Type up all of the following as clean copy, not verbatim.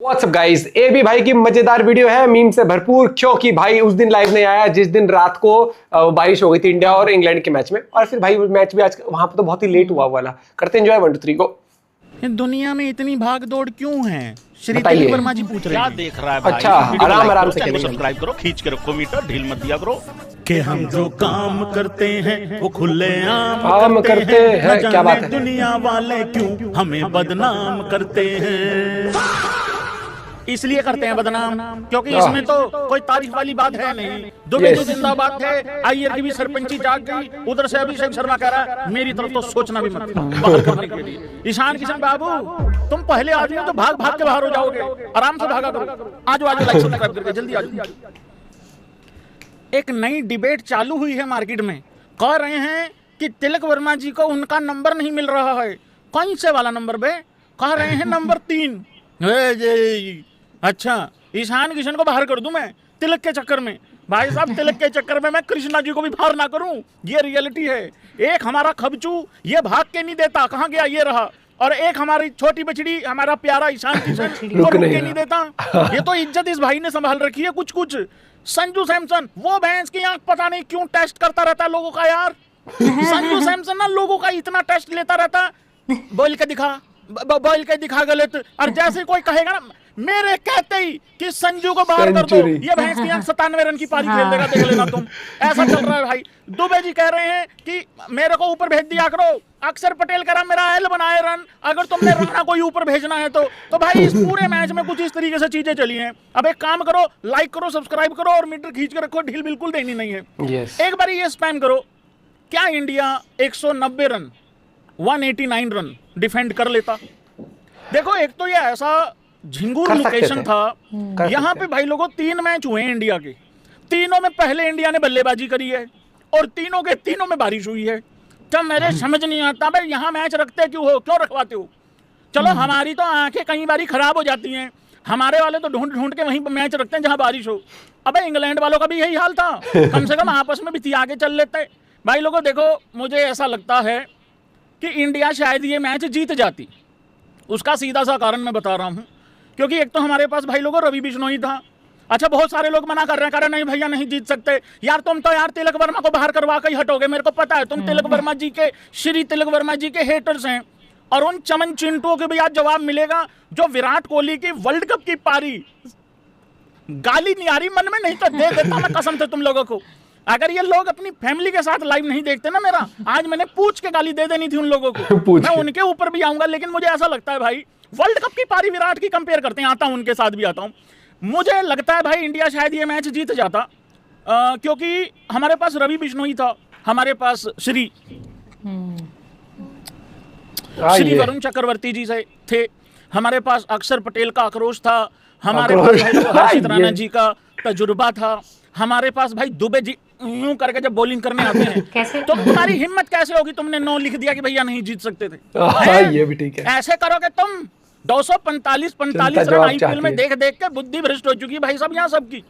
WhatsApp guys, A B भाई की मजेदार वीडियो है मीम से भरपूर, क्योंकि भाई उस दिन लाइव नहीं आया जिस दिन रात को बारिश हो गई थी इंडिया और इंग्लैंड के मैच में। और फिर भाई मैच भी आज वहां पर तो बहुत ही लेट हुआ वाला। करते एंजॉय 1 2 3 गो। दुनिया में इतनी भाग दौड़ क्यों है? श्री बताइए। तिलक वर्मा जी पूछ रहे क्या हैं। देख रहा है भाई? अच्छा, आराम आराम से चैनल को खेलेंगे। सब्सक्राइब करो, खींच के रखो मीटर, ढील मत दिया करो। कि हम जो काम करते हैं वो खुले आम हम करते हैं। न क्या बात जाने है? दुनिया वाले क्यों हमें बदनाम करते हैं। इसलिए करते हैं बदनाम क्योंकि इसमें तो कोई तारीफ वाली बात है नहीं। दुबे जो जिंदाबाद है, आईआर की भी सरपंची जाग गई। उधर से अभिषेक शर्मा कह रहा है मेरी तरफ तो सोचना भी मत बाहर करने के लिए। ईशान किशन बाबू, तुम पहले आदमी हो तो भाग भाग के बाहर हो जाओगे। आराम से भागा करो। आज लाइक सब्सक्राइब करके जल्दी आ जाओ। एक नई डिबेट चालू हुई है मार्केट में। कह रहे हैं कि तिलक वर्मा जी को उनका नंबर नहीं मिल रहा है। कौन से वाला नंबर बे? कह रहे हैं नंबर 3। अच्छा, ईशान किशन को बाहर कर दूं मैं तिलक के चक्कर में? भाई साहब, तिलक के चक्कर में मैं कृष्णा जी को भी बाहर ना करूं, ये रियलिटी है। एक हमारा खबचू ये भाग के नहीं देता, कहाँ गया ये रहा। और एक हमारी छोटी बछड़ी हमारा प्यारा ईशान किशन वो रुक के नहीं देता। ये तो इज्जत इस भाई ने संभाल रखी है कुछ कुछ। संजू सैमसन, वो भैंस की आंख पता नहीं क्यों टेस्ट करता रहता है लोगों का यार। संजू सैमसन ना लोगों का इतना टेस्ट लेता रहता, बोल के दिखा गलत। और जैसे कोई कहेगा ना मेरे कहते ही कि संजू को बाहर कर दो, ये भैंस की आंख 97 रन की पारी खेल देगा, देख लेना तुम। ऐसा चल रहा है भाई। दुबे जी कह रहे हैं कि मेरे को ऊपर भेज दिया करो। अक्षर पटेल कह रहा मेरा एल बनाए रन, अगर तुमने राणा को ऊपर भेजना है तो भाई इस पूरे मैच में कुछ इस तरीके से चीजें चली हैं। अब एक काम करो, लाइक करो, सब्सक्राइब करो और मीटर खींच के रखो, ढील बिल्कुल देनी नहीं है। एक बार ये स्पैम करो, क्या इंडिया 190 रन 189 रन डिफेंड कर लेता? देखो, एक तो ये ऐसा झिंगुर लोकेशन था। यहाँ पे भाई लोगों 3 मैच हुए हैं इंडिया के। तीनों में पहले इंडिया ने बल्लेबाजी करी है और तीनों के तीनों में बारिश हुई है। तब मेरे समझ नहीं आता भाई यहाँ मैच रखते क्यों हो, क्यों रखवाते हो? चलो, हमारी तो आंखें कई बारी खराब हो जाती हैं, हमारे वाले तो ढूंढ ढूंढ के वहीं मैच रखते हैं जहाँ बारिश हो। अबे इंग्लैंड वालों का भी यही हाल था, कम से कम आपस में भी आगे चल लेते। भाई लोगों देखो, मुझे ऐसा लगता है कि इंडिया शायद ये मैच जीत जाती। उसका सीधा सा कारण मैं बता रहा हूँ, क्योंकि एक तो हमारे पास भाई लोगों रवि बिश्नोई था। अच्छा, बहुत सारे लोग मना कर रहे हैं, कह रहे नहीं भैया नहीं जीत सकते यार। तुम तो यार तिलक वर्मा को बाहर करवा के ही हटोगे, मेरे को पता है। तुम तिलक वर्मा जी के, श्री तिलक वर्मा जी के हेटर्स हैं। और उन चमन चिंटुओं के भी आज जवाब मिलेगा जो विराट कोहली की वर्ल्ड कप की पारी गाली नहीं आ रही मन में, नहीं तो दे देता मैं कसम से तुम लोगों को। अगर ये लोग अपनी फैमिली के साथ लाइव नहीं देखते ना मेरा, आज मैंने पूछ के गाली दे देनी थी उन लोगों को। मैं उनके ऊपर भी आऊंगा, लेकिन मुझे ऐसा लगता है भाई वर्ल्ड कप की पारी विराट की कंपेयर करते हैं, आता हूं उनके साथ भी आता हूं। मुझे लगता है भाई इंडिया शायद ये मैच जीत जाता, क्योंकि हमारे पास रवि बिश्नोई था, हमारे पास श्री वरुण चक्रवर्ती जी से थे, हमारे पास अक्षर पटेल का आक्रोश था, हमारे पास हर्षित राणा जी का तजुर्बा था, हमारे पास भाई दुबे जी यूं करके जब बॉलिंग करने आते हैं तो तुम्हारी हिम्मत कैसे होगी? तुमने 9 लिख दिया कि भैया नहीं जीत सकते थे। ये भी ठीक है। ऐसे करोगे तुम 245 रन आईपीएल में देख देख के बुद्धि भ्रष्ट हो चुकी है भाई साहब यहाँ सबकी।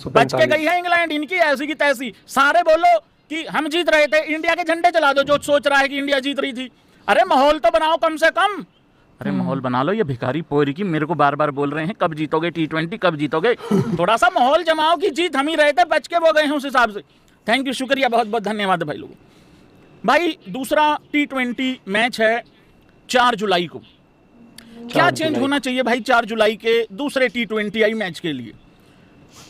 बच के गई है इंग्लैंड, इनकी ऐसी की तैसी। सारे बोलो कि हम जीत रहे थे, इंडिया के झंडे चला दो जो सोच रहा है कि इंडिया जीत रही थी। अरे माहौल तो बनाओ कम से कम। अरे माहौल बना लो। ये भिखारी पोरी की मेरे को बार बार बोल रहे हैं कब जीतोगे T20, कब जीतोगे। थोड़ा सा माहौल जमाओ कि जीत हम ही रहे थे, बच के वो गए हैं उस हिसाब से। थैंक यू, शुक्रिया, बहुत बहुत धन्यवाद भाई लोगों। भाई दूसरा T20 मैच है 4 जुलाई को। क्या चेंज होना चाहिए भाई 4 जुलाई के दूसरे T20I मैच के लिए?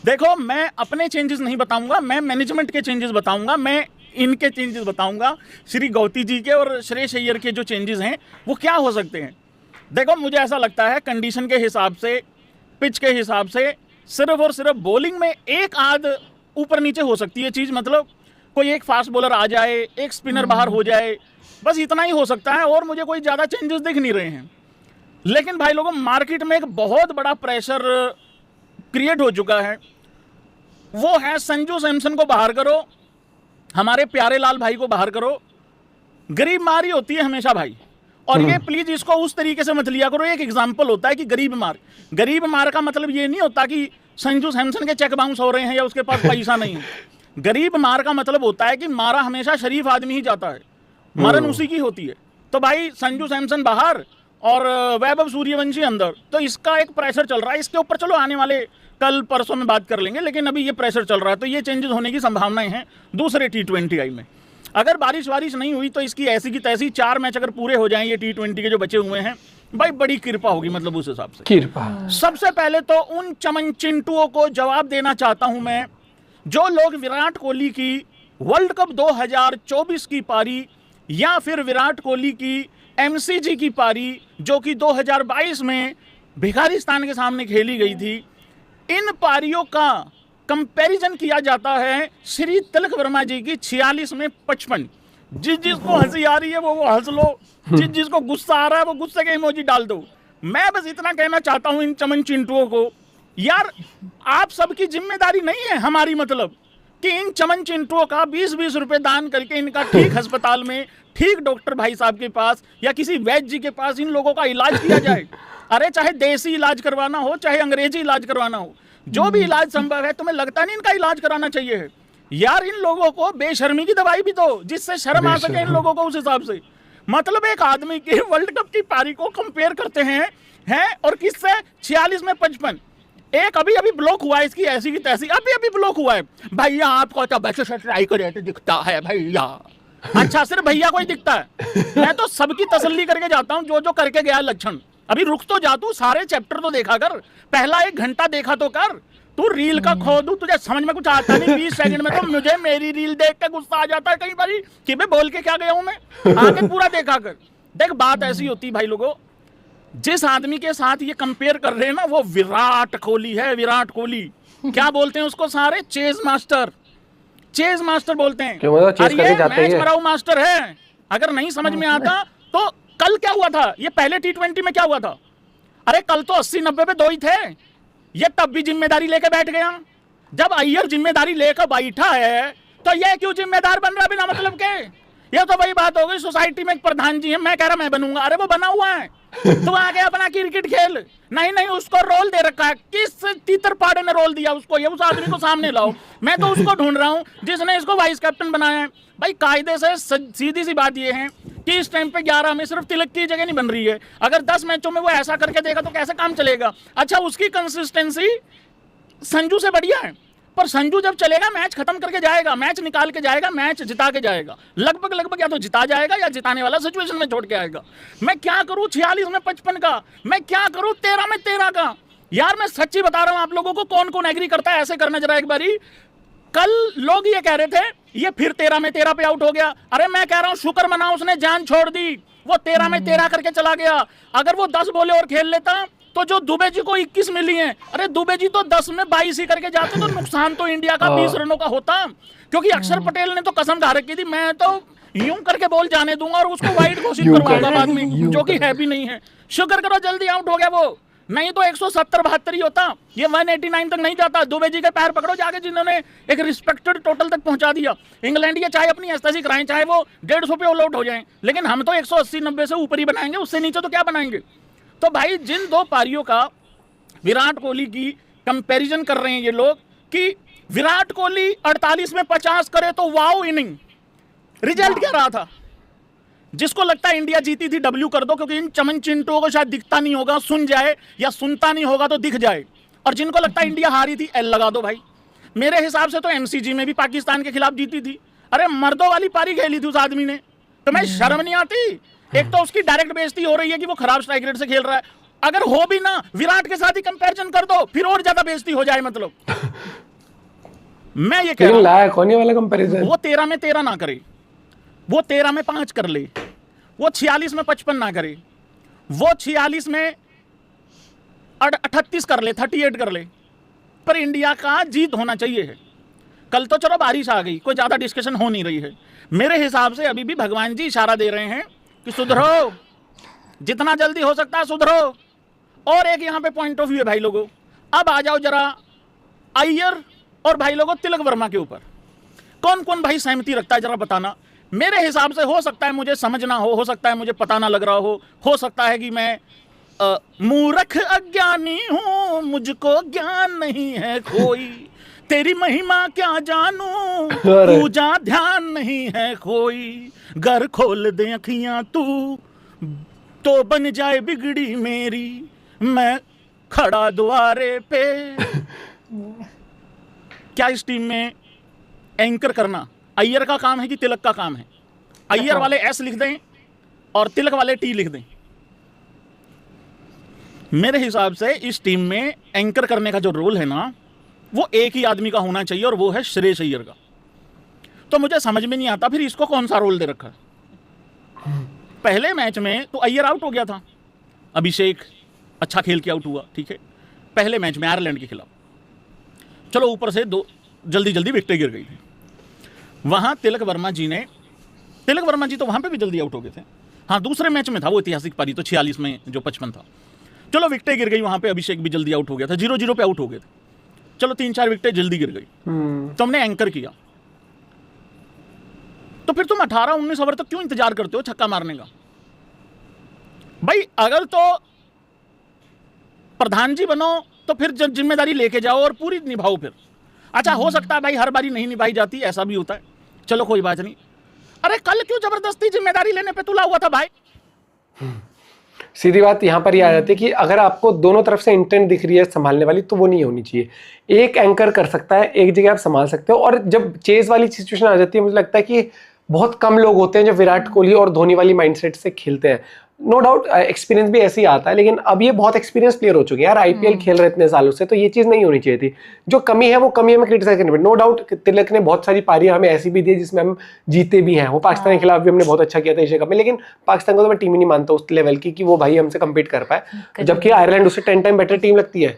देखो, मैं अपने चेंजेस नहीं बताऊंगा, मैं मैनेजमेंट के चेंजेस बताऊंगा, मैं इनके चेंजेस बताऊंगा। श्री गौती जी के और श्रेयस अय्यर के जो चेंजेस हैं वो क्या हो सकते हैं। देखो, मुझे ऐसा लगता है कंडीशन के हिसाब से, पिच के हिसाब से सिर्फ और सिर्फ बॉलिंग में एक आध ऊपर नीचे हो सकती है चीज़। मतलब कोई एक फास्ट बॉलर आ जाए, एक स्पिनर बाहर हो जाए, बस इतना ही हो सकता है। और मुझे कोई ज़्यादा चेंजेस दिख नहीं रहे हैं। लेकिन भाई लोगों, मार्केट में एक बहुत बड़ा प्रेशर क्रिएट हो चुका है, वो है संजू सैमसन को बाहर करो, हमारे प्यारे लाल भाई को बाहर करो। गरीब मारी होती है हमेशा भाई, और ये प्लीज इसको उस तरीके से मत लिया करो। एक एग्जांपल होता है कि गरीब मार का मतलब ये नहीं होता कि संजू सैमसन के चेक बाउंस हो रहे हैं या उसके पास पैसा नहीं है। गरीब मार का मतलब होता है कि मारा हमेशा शरीफ आदमी ही जाता है, मरण उसी की होती है। तो भाई संजू सैमसन बाहर और वैभव सूर्यवंशी अंदर, तो इसका एक प्रेशर चल रहा है। इसके ऊपर चलो आने वाले कल परसों में बात कर लेंगे, लेकिन अभी ये प्रेशर चल रहा है, तो ये चेंजेस होने की संभावनाएं हैं दूसरे T20 में। अगर बारिश नहीं हुई तो इसकी ऐसी की तैसी 4 मैच अगर पूरे हो जाएं ये T20 के जो बचे हुए हैं, भाई बड़ी कृपा होगी, मतलब उस हिसाब से कृपा। सबसे पहले तो उन चमन चिंटुओं को जवाब देना चाहता हूं मैं, जो लोग विराट कोहली की वर्ल्ड कप 2024 की पारी या फिर विराट कोहली की MCG की पारी जो कि 2022 में भिखारिस्तान के सामने खेली गई थी, इन पारियों का कंपैरिजन किया जाता है श्री तिलक वर्मा जी की 46 में 55। जिसको हंसी आ रही है वो हंस लो, जिसको गुस्सा आ रहा है वो गुस्से के इमोजी डाल दो। मैं बस इतना कहना चाहता हूं इन चमन चिंटुओं को, यार आप सबकी जिम्मेदारी नहीं है हमारी, मतलब कि इन चमन चिंटुओं का 20-20 रुपए दान करके इनका ठीक अस्पताल में, ठीक डॉक्टर भाई साहब के पास या किसी वैद्य जी के पास इन लोगों का इलाज किया जाए। अरे चाहे देसी इलाज करवाना हो चाहे अंग्रेजी इलाज करवाना हो, जो भी इलाज संभव है, तुम्हें लगता नहीं इनका इलाज कराना चाहिए है? यार इन लोगों को बेशर्मी की दवाई भी दो जिससे शर्म आ सके इन लोगों को उस हिसाब से। मतलब एक आदमी की वर्ल्ड कप की पारी को कंपेयर करते हैं और किससे 46 में 55। एक अभी ब्लॉक हुआ है इसकी ऐसी की तैसी, अभी ब्लॉक हुआ है। भैया आपको तो बच्चे से ट्राई करे दिखता है भैया। अच्छा सिर्फ भैया को ही दिखता है? मैं तो सबकी तसल्ली करके जाता हूँ जो करके गया लक्षण। अभी रुक तो जा, तू सारे चैप्टर तो देखा कर, पहला 1 घंटा देखा तो कर। तू रील का खो दू, तुझे समझ में कुछ आता नहीं 20 सेकंड में, तो मुझे मेरी रील देख के गुस्सा आ जाता है कई बारी कि मैं बोल के क्या गया हूं मैं। आगे पूरा देखा कर। देख बात ऐसी होती भाई लोगों, जिस आदमी के साथ ये कंपेयर कर रहे हैं ना वो विराट कोहली है। विराट कोहली क्या बोलते हैं उसको सारे? चेज मास्टर बोलते हैं। और ये मैच मराऊ मास्टर है। अगर नहीं समझ में आता तो कल क्या हुआ था, ये पहले T20 में क्या हुआ था? अरे कल तो 80-90 पे 2 ही थे, ये तब भी जिम्मेदारी लेके बैठ गया। जब अय्यर जिम्मेदारी लेकर बैठा है तो ये क्यों जिम्मेदार बन रहा बिना मतलब के? ये तो वही बात हो गई, सोसाइटी में एक प्रधान जी है, मैं कह रहा मैं बनूंगा। अरे वो बना हुआ है, तो आगे अपना क्रिकेट खेल। नहीं उसको रोल दे रखा है। किस तीतर पाड़े ने रोल दिया उसको? ये उस आदमी को सामने लाओ। मैं तो उसको ढूंढ रहा हूँ जिसने इसको वाइस कैप्टन बनाया है। भाई कायदे से सीधी सी बात ये है कि इस टाइम पे 11 में सिर्फ तिलक की जगह नहीं बन रही है। अगर 10 मैचों में वो ऐसा करके देगा तो कैसे काम चलेगा? अच्छा उसकी कंसिस्टेंसी संजू से बढ़िया है, पर संजू जब चलेगा मैच खत्म करके जाएगा, मैच निकाल के जाएगा, मैच जिता के जाएगा, लगभग या तो जिता जाएगा या जिताने वाला सिचुएशन में छोड़ के आएगा। मैं क्या करूं 46 में 55 का, मैं क्या करूं 13 में 13 का? यार मैं सच्ची बता रहा हूं आप लोगों को, कौन एग्री करता है ऐसे करना जरा एक बारी। कल लोग ये कह रहे थे ये फिर 13 में 13 पे आउट हो गया। अरे मैं कह रहा हूं शुक्र मनाओ उसने जान छोड़ दी, वो 13 में 13 करके चला गया। अगर वो 10 बॉले और खेल लेता तो जो दुबे जी को 21 मिली हैं, अरे दुबे जी तो 10 में 22 ही करके जाते तो नुकसान तो इंडिया का 20 रनों का होता। क्योंकि अक्षर पटेल ने तो कसम खा रखी थी मैं तो यूं करके बॉल जाने दूंगा और उसको वाइड घोषित करवाऊंगा बाद में, जो कि है भी नहीं है। शुक्र करो जल्दी आउट हो गया वो, नहीं तो 170-72 ही होता, ये 189 तक नहीं जाता। दुबे जी के पैर पकड़ो जाके जिन्होंने एक रिस्पेक्टेड टोटल तक पहुंचा दिया। इंग्लैंड ये चाहे अपनी एस्टेसी कराएं चाहे वो 150 पे ऑल आउट हो जाएं, लेकिन हम तो 180-90 से ऊपर ही बनाएंगे, उससे नीचे तो क्या बनाएंगे। तो भाई जिन 2 पारियों का विराट कोहली की कंपैरिजन कर रहे हैं ये लोग कि विराट कोहली 48 में 50 करे तो वाओ इनिंग, रिजल्ट क्या रहा था? जिसको लगता है इंडिया जीती थी डब्ल्यू कर दो, क्योंकि इन चमन चिंटुओं को शायद दिखता नहीं होगा, सुन जाए या सुनता नहीं होगा तो दिख जाए। और जिनको लगता है इंडिया हारी थी एल लगा दो भाई। मेरे हिसाब से तो MCG में भी पाकिस्तान के खिलाफ जीती थी। अरे मर्दों वाली पारी खेली थी उस आदमी ने, तो मैं शर्म नहीं आती? एक तो उसकी डायरेक्ट बेइज्जती हो रही है कि वो खराब स्ट्राइक रेट से खेल रहा है, अगर हो भी ना विराट के साथ ही कंपैरिजन कर दो फिर और ज्यादा बेइज्जती हो जाए। मतलब मैं ये कह रहा हूं वाला कंपैरिजन वो 13 में 13 ना करे, वो 13 में 5 कर ले, वो 46 में 55 ना करे, वो 46 में 38 कर ले, 38 कर ले, पर इंडिया का जीत होना चाहिए है। कल तो चलो बारिश आ गई, कोई ज्यादा डिस्कशन हो नहीं रही है। मेरे हिसाब से अभी भी भगवान जी इशारा दे रहे हैं कि सुधरो, जितना जल्दी हो सकता है सुधरो। और एक यहां पे पॉइंट ऑफ व्यू है भाई लोगों, अब आ जाओ जरा अय्यर और भाई लोगों तिलक वर्मा के ऊपर। कौन कौन भाई सहमति रखता है जरा बताना। मेरे हिसाब से हो सकता है मुझे समझ ना हो सकता है मुझे पता ना लग रहा हो सकता है कि मैं मूर्ख अज्ञानी हूं, मुझको ज्ञान नहीं है कोई, तेरी महिमा क्या जानूं, पूजा ध्यान नहीं है कोई, घर खोल दे अखियां तू तो बन जाए बिगड़ी मेरी मैं खड़ा द्वारे पे। क्या इस टीम में एंकर करना अय्यर का काम है कि तिलक का काम है? अय्यर वाले एस लिख दें और तिलक वाले टी लिख दें। मेरे हिसाब से इस टीम में एंकर करने का जो रोल है ना, वो एक ही आदमी का होना चाहिए और वो है श्रेयस अय्यर का। तो मुझे समझ में नहीं आता फिर इसको कौन सा रोल दे रखा है। पहले मैच में तो अय्यर आउट हो गया था, अभिषेक अच्छा खेल के आउट हुआ, ठीक है, पहले मैच में आयरलैंड के खिलाफ। चलो ऊपर से दो जल्दी जल्दी विकेटें गिर गई थी। वहां तिलक वर्मा जी तो वहां पे भी जल्दी आउट हो गए थे। हाँ, दूसरे मैच में था वो ऐतिहासिक पारी, तो 46 में जो 55 था। चलो विकेटें गिर गई वहां पे, अभिषेक भी जल्दी आउट हो गया था, 0-0 पे आउट हो गए थे। चलो 3-4 विकेटें जल्दी गिर गई, तो हमने एंकर किया। तो फिर तुम 18-19 ओवर तक क्यों इंतजार करते हो छक्का मारने का? भाई अगर तो प्रधान जी बनो तो फिर जिम्मेदारी लेके जाओ और पूरी निभाओ फिर। अच्छा, हो सकता है भाई हर बारी नहीं निभाई जाती, ऐसा भी होता है, चलो कोई बात नहीं। अरे कल क्यों जबरदस्ती जिम्मेदारी लेने पे तुला हुआ था भाई? सीधी बात यहाँ पर ये आ जाती है कि अगर आपको दोनों तरफ से इंटेंट दिख रही है संभालने वाली, तो वो नहीं होनी चाहिए। एक एंकर कर सकता है, एक जगह आप संभाल सकते हो। और जब चेज वाली सिचुएशन आ जाती है, मुझे लगता है कि बहुत कम लोग होते हैं जो विराट कोहली और धोनी वाली माइंडसेट से खेलते हैं। नो डाउट एक्सपीरियंस भी ऐसे ही आता है, लेकिन अब ये बहुत एक्सपीरियंस प्लेयर हो चुके हैं यार, आईपीएल खेल रहे इतने सालों से, तो ये चीज़ नहीं होनी चाहिए थी। जो कमी है वो कमी हमें क्रिटिसाइज करनी पड़ी। नो डाउट तिलक ने बहुत सारी पारियां हमें ऐसी भी दी जिसमें हम जीते भी हैं। वो पाकिस्तान के खिलाफ भी हमने बहुत अच्छा किया था एशिया कप में, लेकिन पाकिस्तान को तो मैं टीम ही नहीं मानता उस लेवल की कि वो भाई हमसे कम्पीट कर पाए, जबकि आयरलैंड उससे 10 टाइम बेटर टीम लगती है,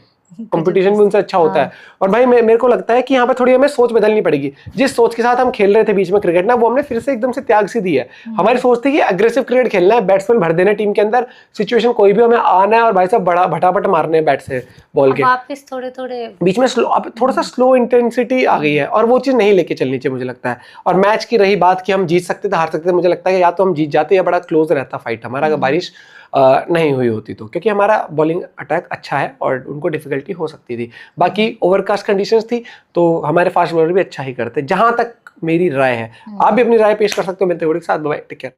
कंपटीशन भी उनसे अच्छा होता है। और भाई मेरे को लगता है कि यहाँ पर थोड़ी हमें सोच बदलनी पड़ेगी। जिस सोच के साथ हम खेल रहे थे बीच में क्रिकेट ना, वो हमने फिर से एकदम से त्याग सी दी है। हमारी सोच थी कि अग्रेसिव क्रिकेट खेलना है, बैट्समैन भर देना टीम के अंदर, सिचुएशन कोई भी हमें आना है और भाई साहब बड़ा भटाभट मारने हैं बैट से बॉल के। वापस थोड़े बीच में अब थोड़ा सा स्लो इंटेंसिटी आ गई है और वो चीज़ नहीं लेके चलनी चाहिए मुझे लगता है। और मैच की रही बात कि हम जीत सकते थे हार सकते थे, मुझे लगता है कि या तो हम जीत जाते या बड़ा क्लोज रहता फाइट हमारा, अगर बारिश नहीं हुई होती तो, क्योंकि हमारा बॉलिंग अटैक अच्छा है और उनको डिफिकल्टी हो सकती थी। बाकी ओवरकास्ट कंडीशंस थी तो हमारे फास्ट बॉलर भी अच्छा ही करते, जहां तक मेरी राय है। आप भी अपनी राय पेश कर सकते हो। मिलते हैं वीडियो के साथ, बाय, टेक केयर।